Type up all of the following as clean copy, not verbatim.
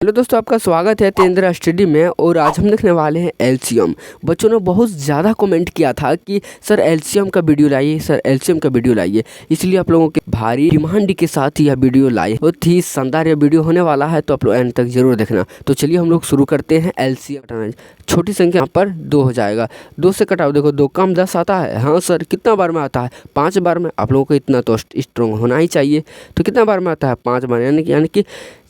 Hello दोस्तों, आपका स्वागत है तेंद्रा स्टडी में। और आज हम देखने वाले हैं एलसीएम। बच्चों ने बहुत ज़्यादा कमेंट किया था कि सर एलसीएम का वीडियो लाइए, सर एलसीएम का वीडियो लाइए। इसलिए आप लोगों के भारी डिमांड के साथ यह वीडियो लाए। बहुत ही शानदार यह वीडियो होने वाला है, तो आप लोग एंड तक जरूर देखना। तो चलिए हम लोग शुरू करते हैं। एलसीएम हटाना, छोटी संख्या पर 2 हो जाएगा। 2 से कटाओ, देखो 2 कम 10 आता है। हाँ सर, कितना बार में आता है? 5 बार में। आप लोगों को इतना तो स्ट्रॉन्ग होना ही चाहिए। तो कितना बार में आता है? 5 बार। यानी कि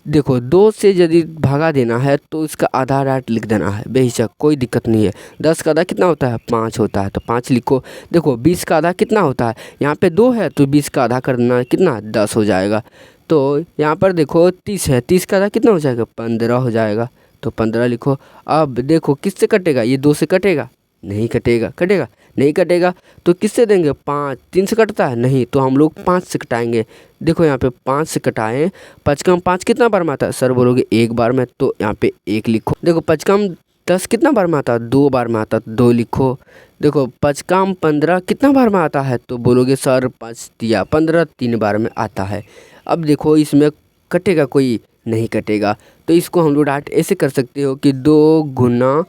देखो 2 से यदि भागा देना है तो इसका आधा डाट लिख देना है, बेहिचक, कोई दिक्कत नहीं है। 10 का आधा कितना होता है? 5 होता है, तो 5 लिखो। देखो 20 का आधा कितना होता है? यहाँ पे 2 है तो 20 का आधा करना कितना? 10 हो जाएगा। तो यहाँ पर देखो 30 है, 30 का आधा कितना हो जाएगा? 15 हो जाएगा, तो 15 लिखो। अब देखो किससे कटेगा? ये 2 से कटेगा? नहीं कटेगा। कटेगा? नहीं कटेगा। तो किससे देंगे? 5। 3 से कटता है? नहीं, तो हम लोग 5 से कटाएंगे। देखो यहाँ पे 5 से कटाएं। 5 कम 5 कितना बार में आता है? सर बोलोगे 1 बार में, तो यहाँ पे 1 लिखो। देखो 5 कम 10 कितना बार में आता है? 2 बार में आता है, 2 लिखो। देखो 5 कम 15 कितना बार में आता है? तो बोलोगे सर 5 दिया 15 3 बार में आता है। अब देखो इसमें कटेगा कोई? नहीं कटेगा। तो इसको हम लोग डाट ऐसे कर सकते हो कि 2 गुना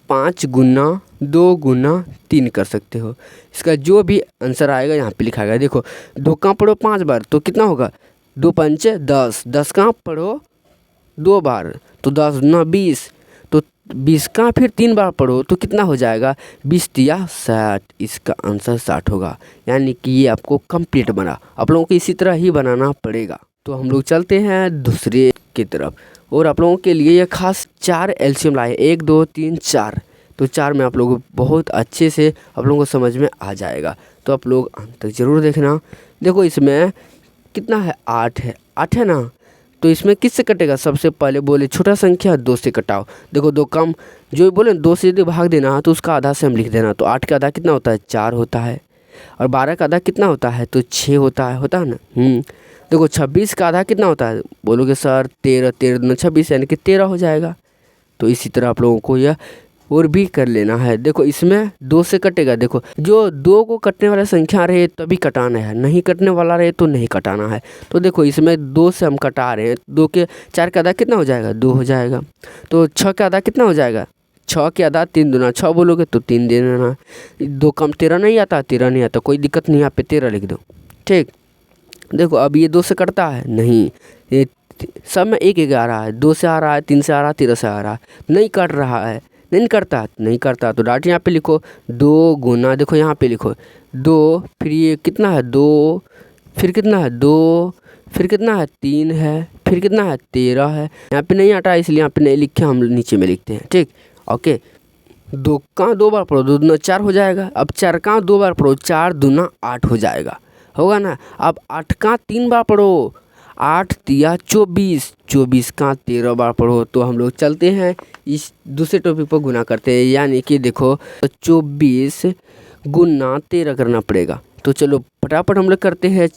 5 गुना 2 गुना 3 कर सकते हो। इसका जो भी आंसर आएगा यहाँ पे लिखा गया। देखो 2 कहाँ पढ़ो 5 बार, तो कितना होगा? 2 पंचे 10। 10 कहाँ पढ़ो 2 बार, तो 10 दूना 20। तो 20 का फिर 3 बार पढ़ो तो कितना हो जाएगा? 20 तिया 60। इसका आंसर 60 होगा। यानी कि ये आपको कंप्लीट बना। आप लोगों को इसी तरह ही बनाना पड़ेगा। तो हम लोग चलते हैं दूसरे की तरफ। और आप लोगों के लिए ये खास 4 एलसीएम लाए, 1 2 3 4। तो 4 में आप लोगों को बहुत अच्छे से आप लोगों को समझ में आ जाएगा। तो आप लोग अंत तक ज़रूर देखना। देखो इसमें कितना है? 8 है। 8 है ना, तो इसमें किससे कटेगा? सबसे पहले बोले छोटा संख्या 2 से कटाओ। देखो 2 कम, जो बोले 2 से यदि भाग देना है तो उसका आधा से हम लिख देना। तो 8 का आधा कितना होता है? 4 होता है। और 12 का आधा कितना होता है? तो 6 होता है ना। देखो 26 का आधा कितना होता है? बोलोगे सर 13। 13 दूना 26, यानी कि 13 हो जाएगा। तो इसी तरह आप लोगों को यह और भी कर लेना है। देखो इसमें 2 से कटेगा। देखो जो 2 को कटने वाला संख्या रहे तभी कटाना है, नहीं कटने वाला रहे तो नहीं कटाना है। तो देखो इसमें 2 से हम कटा रहे हैं। 2 के 4 का आधा कितना हो जाएगा? 2 हो जाएगा। तो 6 का आधा कितना हो जाएगा? 6 के आधा 3 दूना 6 बोलोगे तो 3 दे देना। 2 कम 13 नहीं आता? 13 नहीं आता, कोई दिक्कत नहीं, यहाँ पे 13 लिख दो। ठीक। देखो अब ये 2 से कटता है? नहीं, ये सब में 1 1 आ रहा है। 2 से आ रहा है, 3 से आ रहा है, 13 से आ रहा है, नहीं कट रहा है। नहीं करता? नहीं करता, तो डाट यहाँ पे लिखो। 2 गुना, देखो यहाँ पे लिखो 2, फिर ये कितना है? 2, फिर कितना है? 2, फिर कितना है? 3 है, फिर कितना है? 13 है। यहाँ पे नहीं आता इसलिए यहाँ पे नहीं लिखे, हम नीचे में लिखते हैं। ठीक, ओके। 2 का 2 बार पढ़ो, 2 दूना 4 हो जाएगा। अब 4 का 2 बार पढ़ो, 4 दूना 8 हो जाएगा, होगा ना। अब 8 का 3 बार पढ़ो, 8 तिया 24। 24 का 13 बार पढ़ो। तो हम लोग चलते हैं इस दूसरे टॉपिक पर गुना करते हैं। यानी कि देखो 24 गुना 13 करना पड़ेगा। तो चलो फटाफट हम लोग करते हैं।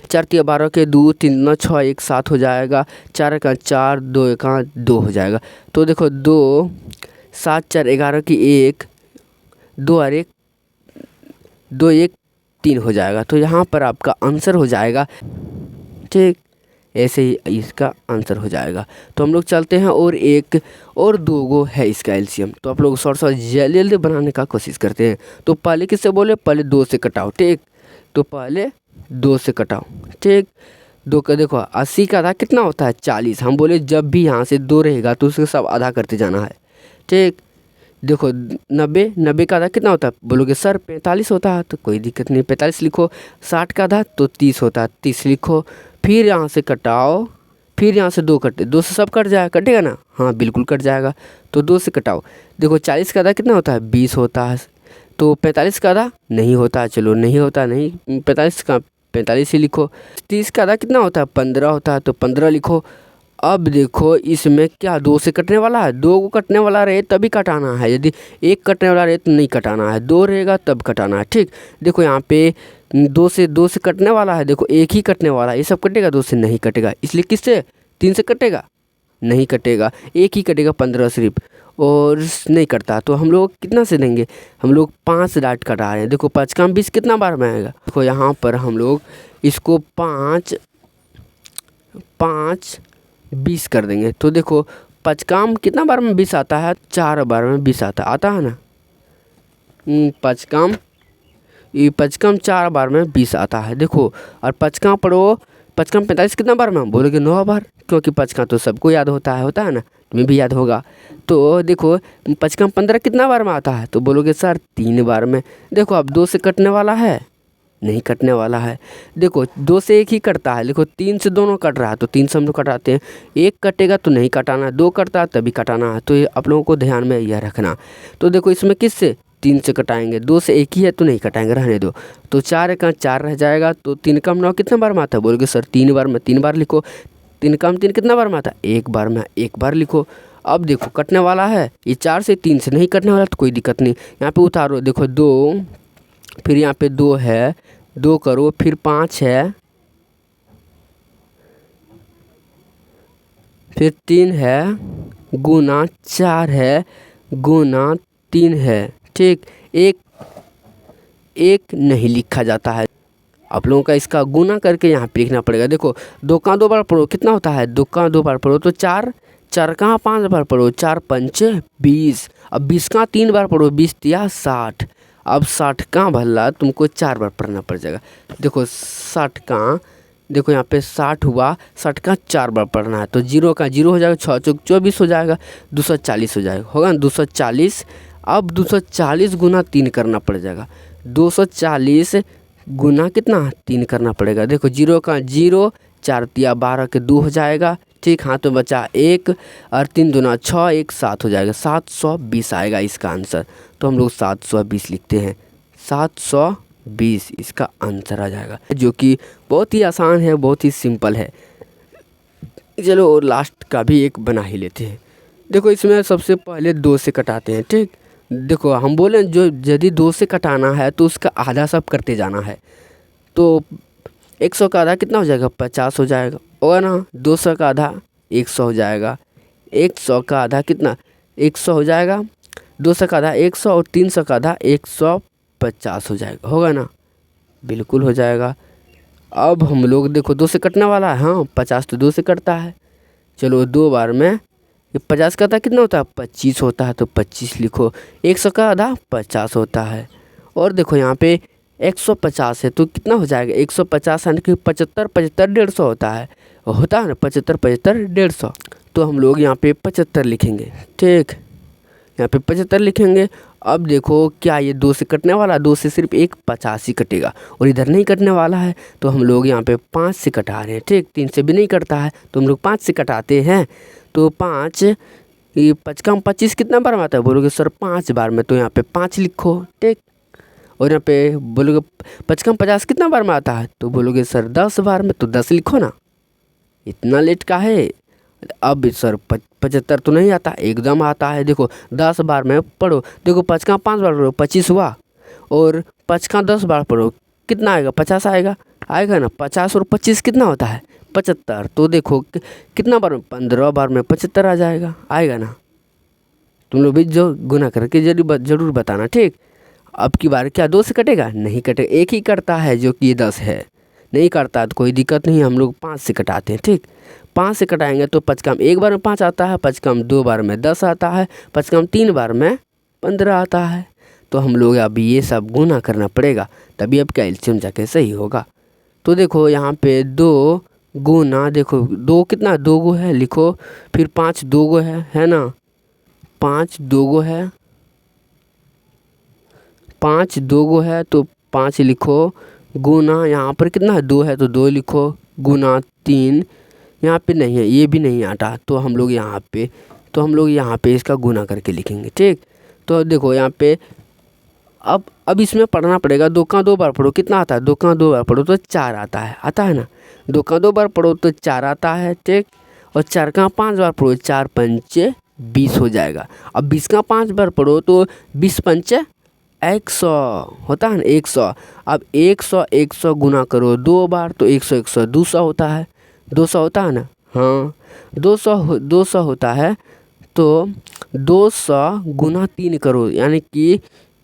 4 तिया 12 के 2, 3 दूना 6, 1 7 हो जाएगा। 4 का 4, 2 का 2 हो जाएगा। तो देखो 2 7 4 11 की 1, 2 और 1 2 1 3 हो जाएगा। तो यहाँ पर आपका आंसर हो जाएगा। ठीक, ऐसे ही इसका आंसर हो जाएगा। तो हम लोग चलते हैं और एक और 2 गो है इसका एलसीएम। तो आप लोग शॉर्ट जल्दी जल्दी बनाने का कोशिश करते हैं। तो पहले किससे बोले? पहले 2 से कटाओ। ठीक, तो पहले 2 से कटाओ। ठीक, 2 का देखो 80 का आधा कितना होता है? 40। हम बोले जब भी यहाँ से 2 रहेगा तो उसके सब आधा करते जाना है। ठीक, देखो 90 का आधा कितना होता है? बोलोगे सर 45 होता है, तो कोई दिक्कत नहीं, 45 लिखो। 60 का आधा तो 30 होता है, 30 लिखो। फिर यहाँ से कटाओ, फिर यहाँ से 2 कटे, 2 से सब कट जाएगा, कटेगा ना? हाँ बिल्कुल कट जाएगा। तो 2 से कटाओ। देखो 40 का आधा कितना होता है? 20 होता है। तो 45 का आधा नहीं होता, चलो नहीं होता, नहीं 45 का 45 ही लिखो। 30 का आधा कितना होता है? 15 होता है, तो 15 लिखो। अब देखो इसमें क्या 2 से कटने वाला है? 2 को कटने वाला रहे तभी कटाना है, यदि 1 कटने वाला रहे तो नहीं कटाना है, 2 रहेगा तब कटाना है। ठीक, देखो यहाँ पे 2 से कटने वाला है। देखो 1 ही कटने वाला है, ये सब कटेगा? 2 से नहीं कटेगा, इसलिए किससे? 3 से कटेगा? नहीं कटेगा, 1 ही कटेगा 15 सिर्फ, और नहीं करता। तो हम लोग कितना से देंगे? हम लोग 5 से डाट कटा रहे हैं। देखो 5 का 20 कितना बार में आएगा? देखो यहाँ पर हम लोग इसको 5 20 कर देंगे। तो देखो पचकाम कितना बार में 20 आता है, 4 बार में 20 आता है ना। पचकाम, ये पचकम 4 बार में 20 आता है देखो। और पचका पढ़ो, पचकम 45 कितना बार में, बोलोगे 9 बार, क्योंकि पचका तो सबको याद होता है ना, तुम्हें भी याद होगा। तो देखो पचकम 15 कितना बार में आता है, तो बोलोगे सर 3 बार में। देखो अब 2 से कटने वाला है, नहीं कटने वाला है। देखो 2 से 1 ही कटता है, देखो 3 से दोनों कट रहा है तो 3 से हम लोग कटाते हैं। 1 कटेगा तो नहीं कटाना है, 2 कटता है तभी कटाना है। तो ये आप लोगों को ध्यान में यह रखना। तो देखो इसमें किससे 3 से कटाएंगे, 2 से 1 ही है तो नहीं कटाएंगे, रहने दो। तो 4 का 4 रह जाएगा। तो 3 कम 9 कितने बार में आता है, बोलोगे सर 3 बार में, 3 बार लिखो। 3 कम 3 कितना बार में आता है, 1 बार में, 1 बार लिखो। अब देखो कटने वाला है, ये 4 से 3 से नहीं कटने वाला तो कोई दिक्कत नहीं, यहाँ पे उतारो। देखो 2, फिर यहाँ पे 2 है, 2 करो, फिर 5 है, फिर 3 है, गुना 4 है, गुना 3 है, ठीक। एक नहीं लिखा जाता है, आप लोगों का इसका गुना करके यहाँ पे लिखना पड़ेगा। देखो 2 का 2 बार पढ़ो कितना होता है, 2 का 2 बार पढ़ो तो 4, 4 का 5 बार पढ़ो, 4 पंचे 20। अब 20 का 3 बार पढ़ो, 20 तिया 60। अब 60 का भला तुमको 4 बार पढ़ना पड़ जाएगा। देखो 60 का, देखो यहाँ पे 60 हुआ, 60 का 4 बार पढ़ना है। तो 0 का 0 हो जाएगा, 6 चौक 24 हो जाएगा, 240 हो जाएगा, होगा ना 240। अब 240 गुना 3 करना पड़ जाएगा, 240 गुना कितना 3 करना पड़ेगा। देखो 0 का 0, 4 तिया 12 के 2 हो जाएगा, ठीक। हाँ तो बचा 1 और 3 दूना 6, 1 7 हो जाएगा, 720 आएगा इसका आंसर। तो हम लोग 720 लिखते हैं, 720 इसका आंसर आ जाएगा, जो कि बहुत ही आसान है, बहुत ही सिंपल है। चलो और लास्ट का भी एक बना ही लेते हैं। देखो इसमें सबसे पहले 2 से कटाते हैं, ठीक। देखो हम बोले जो यदि 2 से कटाना है तो उसका आधा सब करते जाना है। तो 100 का आधा कितना हो जाएगा, 50 हो जाएगा, और ना 200 का आधा 100 हो जाएगा, 100 का आधा कितना 100 हो जाएगा, 200 का आधा 100 और 300 का आधा 150 हो जाएगा, होगा ना, बिल्कुल हो जाएगा। अब हम लोग देखो 2 से कटने वाला है, हाँ 50 तो 2 से कटता है। चलो 2 बार में, ये 50 का आधा कितना होता है, 25 होता है, तो 25 लिखो। 100 का आधा 50 होता है, और देखो यहाँ पे 150 है तो कितना हो जाएगा, 150 यानी कि 75, 75 150 होता है ना, 75 75 150। तो हम लोग यहाँ पे 75 लिखेंगे, ठीक, यहाँ पे 75 लिखेंगे। अब देखो क्या ये 2 से कटने वाला, 2 से सिर्फ एक 50 ही कटेगा, और इधर नहीं कटने वाला है तो हम लोग यहाँ पे 5 से कटा रहे हैं, ठीक। 3 से भी नहीं कटता है तो हम लोग 5 से कटाते हैं। तो 5, ये 5 का 25 कितना बार में आता है, बोलोगे सर 5 बार में, तो यहाँ पे 5 लिखो, ठीक। और यहाँ पे बोलोगे 5 का 50 कितना बार में आता है, तो बोलोगे सर 10 बार में, तो 10 लिखो ना, इतना लेट का है। अब सर 75 तो नहीं आता, एकदम आता है। देखो 10 बार में पढ़ो, देखो 5 का 5 बार पढ़ो 25 हुआ, और 5 का 10 बार पढ़ो कितना आएगा, 50 आएगा, आएगा ना। 50 और 25 कितना होता है, 75। तो देखो कितना बार में, 15 बार में 75 आ जाएगा, आएगा ना। तुम लोग भी जो गुना करके जरूर बताना, ठीक। अब की बार क्या 2 से कटेगा, नहीं कटेगा, एक ही कटता है जो कि 10 है, नहीं करता तो कोई दिक्कत नहीं, हम लोग 5 से कटाते हैं, ठीक। 5 से कटाएंगे तो 5 कम 1 बार में 5 आता है, 5 कम 2 बार में 10 आता है, 5 कम 3 बार में 15 आता है। तो हम लोग अभी ये सब गुना करना पड़ेगा, तभी अब क्या एलसीएम जाके सही होगा। तो देखो यहाँ पे 2 गुना, देखो 2 कितना 2 गो है लिखो, फिर 5 2 गो है ना, 5 2 गो है, 5 2 गो है तो 5 लिखो, गुना यहाँ पर कितना है 2 है तो 2 लिखो, गुना 3 यहाँ पे नहीं है, ये भी नहीं आता, तो हम लोग यहाँ पे इसका गुना करके लिखेंगे, ठीक। तो देखो यहाँ पे अब इसमें पढ़ना पड़ेगा, 2 का 2 बार पढ़ो कितना आता है, 2 का 2 बार पढ़ो तो 4 आता है ना, 2 का 2 बार पढ़ो तो 4 आता है, ठीक। और 4 का 5 बार पढ़ो, 4 पंचे 20 हो जाएगा। अब 20 का 5 बार पढ़ो तो 20 पंचे 100 होता है ना, 100। अब 100 गुना करो 2 बार तो 100 200 होता है, 200 होता है ना, हाँ 200 होता है। तो 200 गुना 3 करो, यानी कि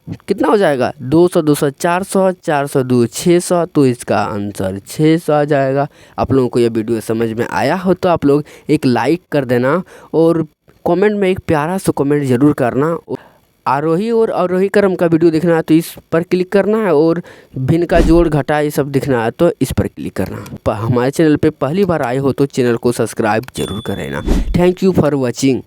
कितना हो जाएगा 200 200 400 400 2 600, तो इसका आंसर 600 आ जाएगा। आप लोगों को यह वीडियो समझ में आया हो तो आप लोग एक लाइक कर देना और कमेंट में एक प्यारा सा कमेंट ज़रूर करना। आरोही और अवरोही क्रम का वीडियो देखना है तो इस पर क्लिक करना है, और भिन्न का जोड़ घटा ये सब दिखना है तो इस पर क्लिक करना। हमारे चैनल पे पहली बार आए हो तो चैनल को सब्सक्राइब जरूर करें ना। Thank you for watching.